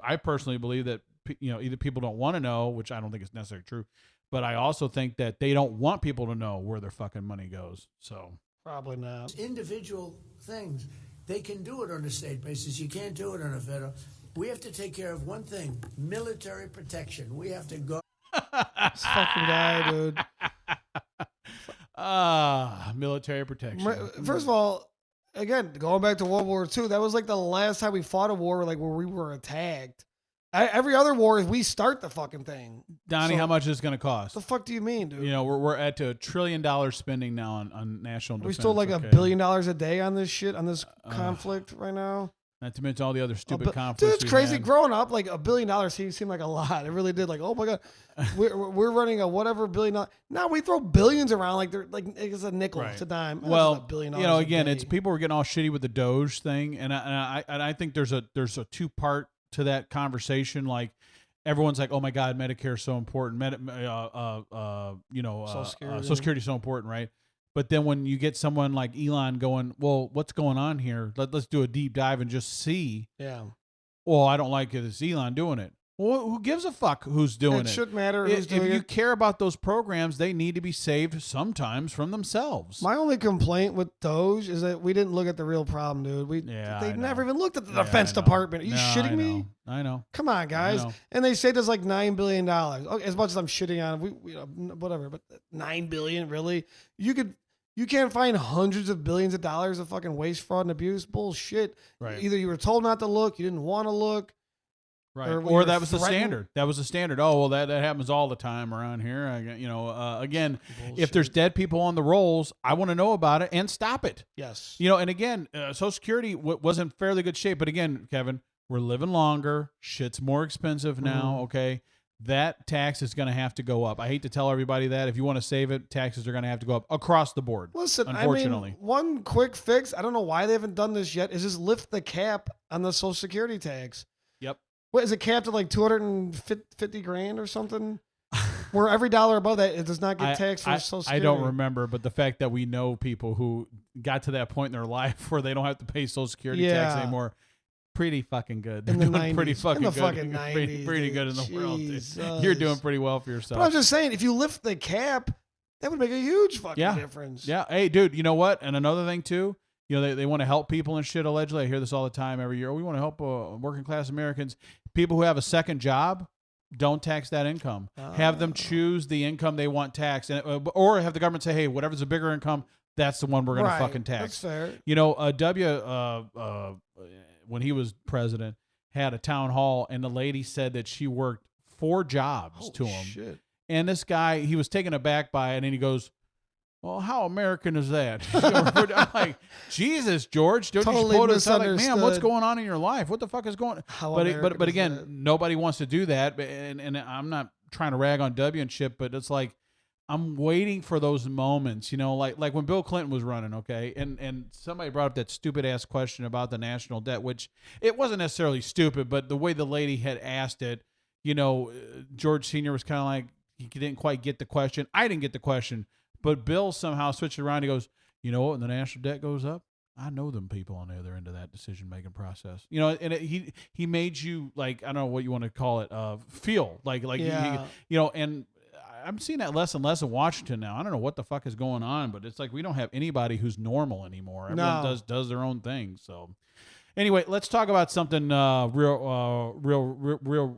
I personally believe that either people don't want to know, which I don't think is necessarily true, but I also think that they don't want people to know where their fucking money goes. So probably not. Individual things, they can do it on a state basis. You can't do it on a federal. We have to take care of one thing: military protection. We have to go. This fucking guy, dude. Military protection. First of all, again, going back to World War II, that was like the last time we fought a war where we were attacked. Every other war is we start the fucking thing. Donnie, how much is it going to cost? The fuck do you mean, dude? We're at $1 trillion spending now on national defense. We still like $1 billion a day on this shit, on this conflict right now. Not to mention all the other stupid conflicts. Dude, it's crazy. Growing up, like $1 billion seemed like a lot. It really did. Like, oh my god, we're running a whatever $1 billion. Now we throw billions around like they're like it's a nickel, it's a dime. Well, $1 billion. Again, it's people were getting all shitty with the Doge thing, and I think there's a 2-part to that conversation. Like everyone's like, oh my god, Medicare is so important. Social Security is so important, right? But then when you get someone like Elon going, well, what's going on here? Let's do a deep dive and just see. Yeah. Well, I don't like it. It's Elon doing it. Well, who gives a fuck who's doing it? It shouldn't matter who's doing it. If you care about those programs, they need to be saved sometimes from themselves. My only complaint with Doge is that we didn't look at the real problem, dude. They never even looked at the Defense Department. Are you shitting me? I know. Come on, guys. And they say there's like $9 billion. Okay, as much as I'm shitting on whatever, but $9 billion, really? You can't find hundreds of billions of dollars of fucking waste, fraud, and abuse. Bullshit. Right. Either you were told not to look, you didn't want to look. Right. Or that was the standard. That was the standard. Oh, well, that happens all the time around here. Again, bullshit. If there's dead people on the rolls, I want to know about it and stop it. Yes. And again, Social Security was in fairly good shape. But again, Kevin, we're living longer. Shit's more expensive now, okay? That tax is going to have to go up. I hate to tell everybody that. If you want to save it, taxes are going to have to go up across the board. Listen, unfortunately. One quick fix, I don't know why they haven't done this yet, is just lift the cap on the Social Security tax. Yep. What is it capped at like 250 grand or something? Where every dollar above that, it does not get taxed for Social Security. I don't remember, but the fact that we know people who got to that point in their life where they don't have to pay Social Security tax anymore, pretty fucking good. They're doing 90s. pretty fucking good. Fucking 90s, pretty good in the world. Dude. You're doing pretty well for yourself. But I'm just saying, if you lift the cap, that would make a huge fucking difference. Yeah. Hey, dude, you know what? And another thing too, they want to help people and shit, allegedly. I hear this all the time every year. We want to help working class Americans. People who have a second job, don't tax that income. Have them choose the income they want taxed, or have the government say, hey, whatever's a bigger income, that's the one we're going to fucking tax. That's fair. When he was president, had a town hall, and the lady said that she worked 4 jobs to him. Shit. And this guy, he was taken aback by it, and then he goes, well, how American is that? I'm like, Jesus, George, don't totally you quote like, man, what's misunderstood. going on in your life? What the fuck is going on? But again, nobody wants to do that. And I'm not trying to rag on W and shit, but it's like, I'm waiting for those moments, like when Bill Clinton was running, okay? And somebody brought up that stupid ass question about the national debt, which it wasn't necessarily stupid, but the way the lady had asked it, George Sr. was kind of like, he didn't quite get the question. I didn't get the question. But Bill somehow switched it around. He goes, you know what? When the national debt goes up, I know them people on the other end of that decision-making process. And he made you, like, I don't know what you want to call it, feel like, and I'm seeing that less and less in Washington now. I don't know what the fuck is going on, but it's like we don't have anybody who's normal anymore. Everyone does their own thing. So anyway, let's talk about something real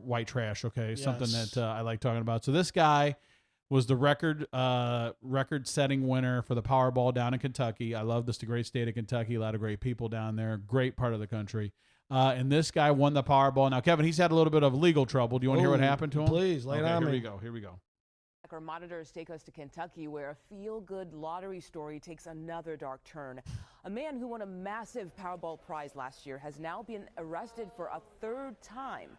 white trash, okay? Yes. Something that I like talking about. So this guy was the record-setting winner for the Powerball down in Kentucky. I love this, the great state of Kentucky. A lot of great people down there. Great part of the country. And this guy won the Powerball. Now, Kevin, he's had a little bit of legal trouble. Do you want to hear what happened to him? Please, lay it on me. Here we go. Our monitors take us to Kentucky, where a feel-good lottery story takes another dark turn. A man who won a massive Powerball prize last year has now been arrested for a third time.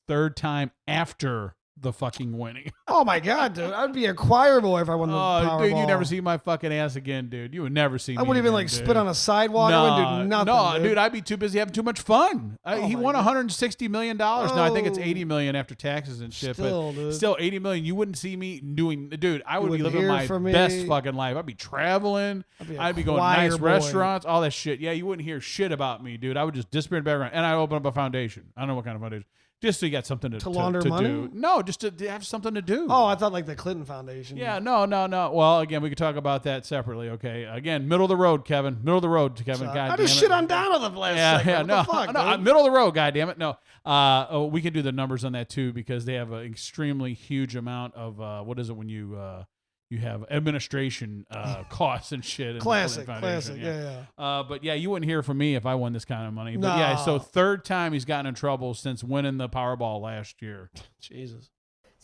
Third time after the fucking winning. Oh my God, dude! I'd be a choir boy if I won the Powerball. Dude, you never see my fucking ass again, dude. You would never see me. I wouldn't even again, like dude. spit on a sidewalk. I wouldn't do nothing. No, dude. I'd be too busy having too much fun. He won $160 million. No, I think it's Oh. $80 million after taxes and shit. Still, but dude. still, $80 million. You wouldn't see me doing. Dude, I would be wouldn't living hear my from me. best fucking life. I'd be traveling. I'd be going to choir nice boy. restaurants, all that shit. Yeah, you wouldn't hear shit about me, dude. I would just disappear in the background, and I'd open up a foundation. I don't know what kind of foundation. Just so you got something to launder money? do. No, just to have something to do. Oh, I thought like the Clinton Foundation. Yeah, no. Well, again, we could talk about that separately, okay? Again, middle of the road, Kevin. Middle of the road, Kevin. So, God I just damn shit it. on Donald the last Yeah, segment. yeah, What the fuck, no, dude? middle of the road, God damn it. No, we can do the numbers on that too because they have an extremely huge amount of what is it when you have administration costs and shit. in the Classic, Clinton classic. Foundation, Yeah. But yeah, you wouldn't hear from me if I won this kind of money. But yeah, so No. third time he's gotten in trouble since winning the Powerball last year. Jesus.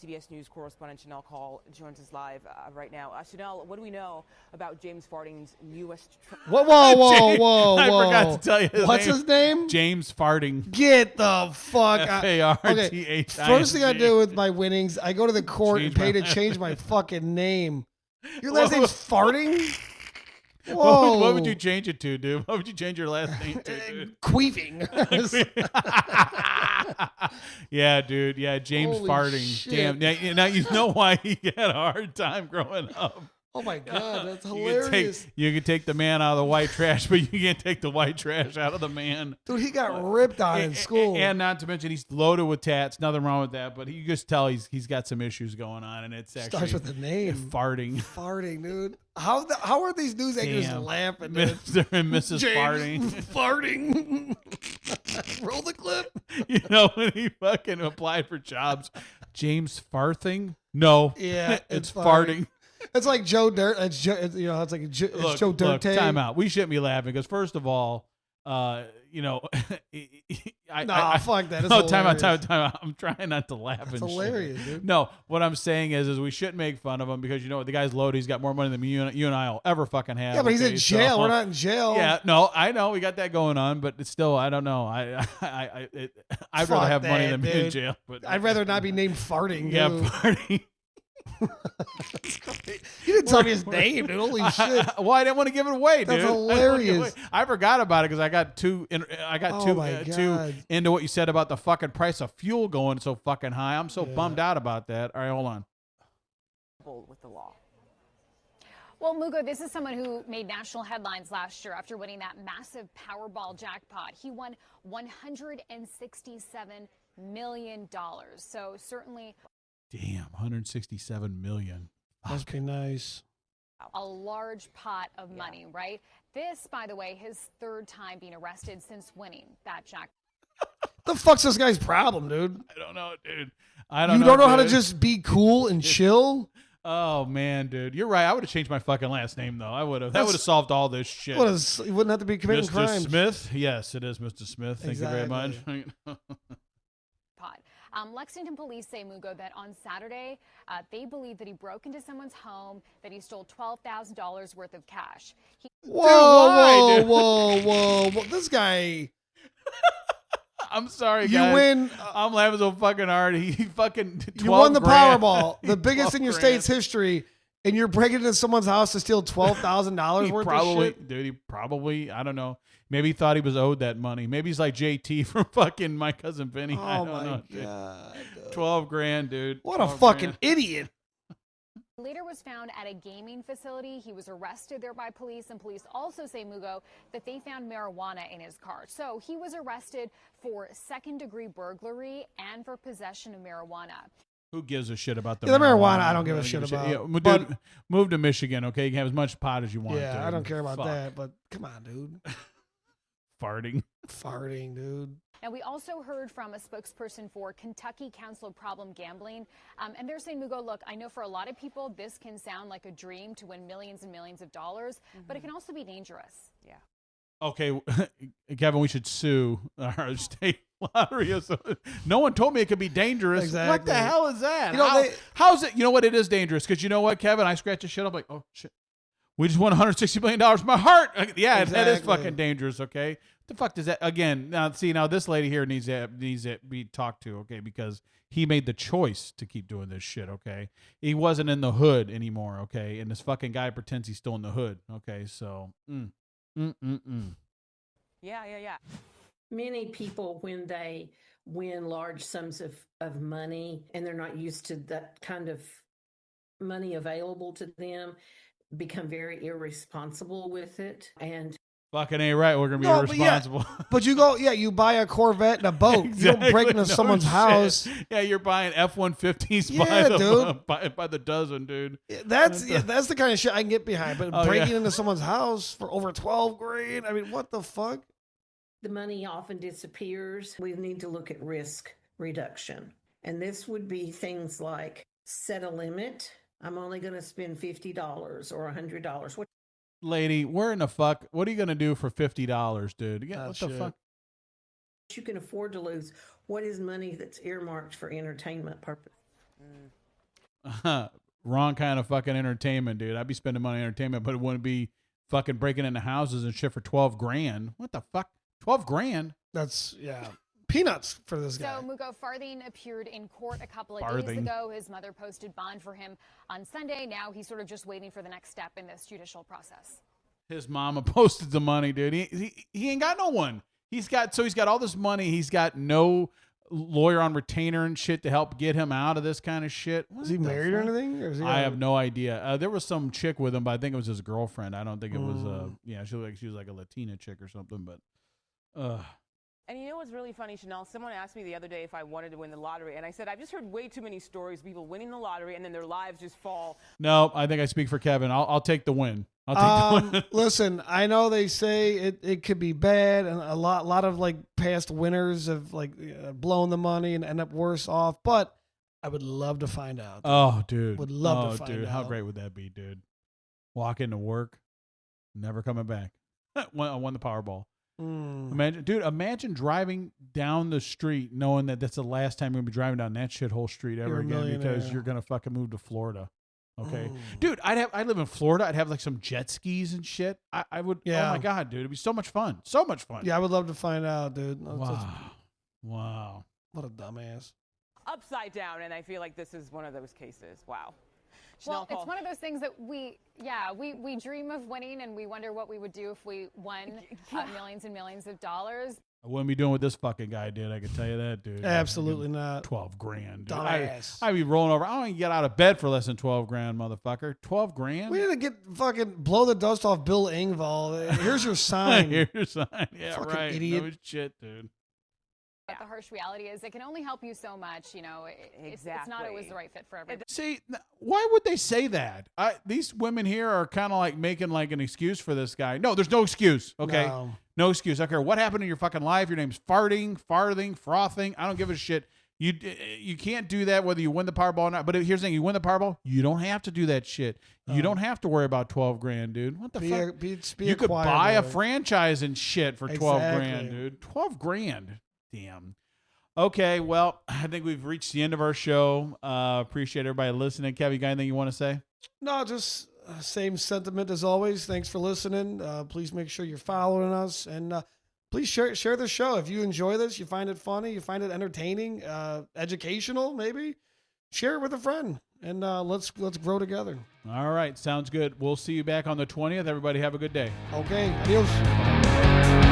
CBS News correspondent Chanel Call joins us live right now. Chanel, what do we know about James Farding's newest... Whoa, whoa, whoa, James- whoa, I whoa. forgot to tell you What's his name? James Farding. Get the fuck out. F-A-R-T-H-I-N-G. First thing I do with my winnings, I go to the court and pay to change my fucking name. Your last name's Farting? Whoa. What would you change it to, dude? What would you change your last name to, dude? Queefing. Yeah, dude. Yeah, James Holy Farding. shit. Damn. Now you know why he had a hard time growing up. Oh my God, that's You can hilarious. you can take the man out of the white trash, but you can't take the white trash out of the man. Dude, he got ripped on in school. And not to mention he's loaded with tats. Nothing wrong with that, but you just tell he's got some issues going on, and it's actually Starts with the name. Farting. Farting, dude. How are these news anchors Damn. laughing, dude? Mr. and Mrs. James Farting. Farting. Roll the clip. You know when he fucking applied for jobs, James Farthing? No. Yeah, it's farting. It's like Joe Dirt. It's it's like it's Joe Dirt. Time out. We shouldn't be laughing because first of all, Fuck that. It's No, time out. hilarious. I'm trying not to laugh. That's and hilarious, shit. dude. No, what I'm saying is we shouldn't make fun of him because you know what, the guy's loaded. He's got more money than you and I will ever fucking have. Yeah, but he's okay? in jail. So- We're not in jail. Yeah, no, I know we got that going on, but it's still, I don't know. I'd rather Fuck have money that, than be in dude. jail. But I'd rather not be named Farting. yeah, dude. farting. You didn't tell me his name, dude. Holy shit. Well, I didn't want to give it away, dude. That's I didn't want to give it hilarious. away. I forgot about it because I got too Oh my too God. into what you said about the fucking price of fuel going so fucking high. I'm so bummed out about that. All right, hold on. with the law. Well, Mugo, this is someone who made national headlines last year after winning that massive Powerball jackpot. He won $167 million. So certainly Damn, 167 million. Must be nice. a large pot of money, right? This, by the way, his third time being arrested since winning that jackpot. The fuck's this guy's problem, dude? I don't know, dude. You don't know how to dude. just be cool and chill? Oh man, dude, you're right. I would have changed my fucking last name though. I would have. That That's- would have solved all this shit. You wouldn't have to be committing Mr. crimes. Smith? Yes, it is Mr. Smith. Thank you very much. Lexington police say, Mugo, that on Saturday, they believe that he broke into someone's home, that he stole $12,000 worth of cash. Whoa, whoa. This guy. I'm sorry, You guys. win. I'm laughing so fucking hard. He fucking 12 You won the grand. Powerball, the biggest in your 12 state's grand. history, and you're breaking into someone's house to steal $12,000 He worth probably, of shit? dude, he probably, I don't know. Maybe he thought he was owed that money. Maybe he's like JT from fucking My Cousin Vinny. I Oh don't my know, dude. God. 12 grand, dude. What a 12 fucking grand. idiot. Later was found at a gaming facility. He was arrested there by police, and police also say, Mugo, that they found marijuana in his car. So he was arrested for second-degree burglary and for possession of marijuana. Who gives a shit about the Yeah, the marijuana, marijuana? I don't give a shit about. Yeah, dude, But- move to Michigan, okay? You can have as much pot as you want. Yeah, dude. I don't care about Fuck. that, but come on, dude. Farting. Farting, dude. Now, we also heard from a spokesperson for Kentucky Council of Problem Gambling, and they're saying, Mugo, look, I know for a lot of people this can sound like a dream to win millions and millions of dollars, but it can also be dangerous. Yeah. Okay, Kevin, we should sue our state lottery. No one told me it could be dangerous. Exactly. What the hell is that? You know, How's it? You know what? It is dangerous because you know what, Kevin? I scratch the shit up like, oh shit. We just won $160 million. My heart. Yeah, that is fucking dangerous. Okay, the fuck does that? Again, now this lady here needs to be talked to. Okay, because he made the choice to keep doing this shit. Okay, he wasn't in the hood anymore. Okay, and this fucking guy pretends he's still in the hood. Okay, so. Yeah. Many people, when they win large sums of money and they're not used to that kind of money available to them, become very irresponsible with it. And fucking ain't right. We're going to be irresponsible. But you buy a Corvette and a boat. Exactly. You don't break into someone's house. Yeah, you're buying F-150s by the dozen, dude. That's the kind of shit I can get behind. But breaking into someone's house for over $12,000, I mean, what the fuck? The money often disappears. We need to look at risk reduction. And this would be things like set a limit. I'm only going to spend $50 or $100. Lady, where in the fuck? What are you going to do for $50, dude? Yeah, what the fuck? You can afford to lose. What is money that's earmarked for entertainment purpose? Wrong kind of fucking entertainment, dude. I'd be spending money on entertainment, but it wouldn't be fucking breaking into houses and shit for $12,000. What the fuck? $12,000? That's peanuts for this guy. So Mugo Farthing appeared in court a couple of days ago. His mother posted bond for him on Sunday. Now he's sort of just waiting for the next step in this judicial process. His mama posted the money, dude. He ain't got no one. He's got all this money. He's got no lawyer on retainer and shit to help get him out of this kind of shit. Is he married or anything? Or is he I have no idea. There was some chick with him, but I think it was his girlfriend. I don't think it was. She was like a Latina chick or something. But. And you know what's really funny, Chanel? Someone asked me the other day if I wanted to win the lottery, and I said, I've just heard way too many stories of people winning the lottery and then their lives just fall. No, I think I speak for Kevin. I'll take the win. I'll take the win. Listen, I know they say it could be bad, and a lot of like past winners have like blown the money and end up worse off, but I would love to find out. Oh, dude. Would love to find out. How great would that be, dude? Walk into work, never coming back. I won the Powerball. Imagine driving down the street knowing that that's the last time you're going to be driving down that shithole street ever again because you're going to fucking move to Florida. Okay. Dude, I live in Florida. I'd have like some jet skis and shit. I would. Yeah. Oh my God, dude. It'd be so much fun. So much fun. Yeah, I would love to find out, dude. Wow. What a dumbass. Upside down, and I feel like this is one of those cases. Wow. Well, it's one of those things that we dream of winning, and we wonder what we would do if we won millions and millions of dollars. I wouldn't be doing what this fucking guy did. I can tell you that, dude. Absolutely not. $12,000. Dumbass. I'd be rolling over. I don't even get out of bed for less than $12,000, motherfucker. $12,000. We need to blow the dust off Bill Engvall. Here's your sign. Here's your sign. Yeah, fucking right. Idiot. No shit, dude. But the harsh reality is it can only help you so much. You know, it's not always the right fit for everybody. See, why would they say that? These women here are kind of like making like an excuse for this guy. No, there's no excuse. Okay. No excuse. I don't care what happened in your fucking life. Your name's farthing, frothing. I don't give a shit. You can't do that whether you win the Powerball or not. But here's the thing: you win the Powerball, you don't have to do that shit. You don't have to worry about $12,000, dude. What the fuck? You could buy a franchise and shit for $12,000, dude. $12,000. Damn. Okay, well, I think we've reached the end of our show. Appreciate everybody listening. Kevin, you got anything you want to say? No, just same sentiment as always. Thanks for listening. Please make sure you're following us, and please share the show. If you enjoy this, you find it funny, you find it entertaining, educational, maybe, share it with a friend, and let's grow together. All right, sounds good. We'll see you back on the 20th. Everybody have a good day. Okay, adios.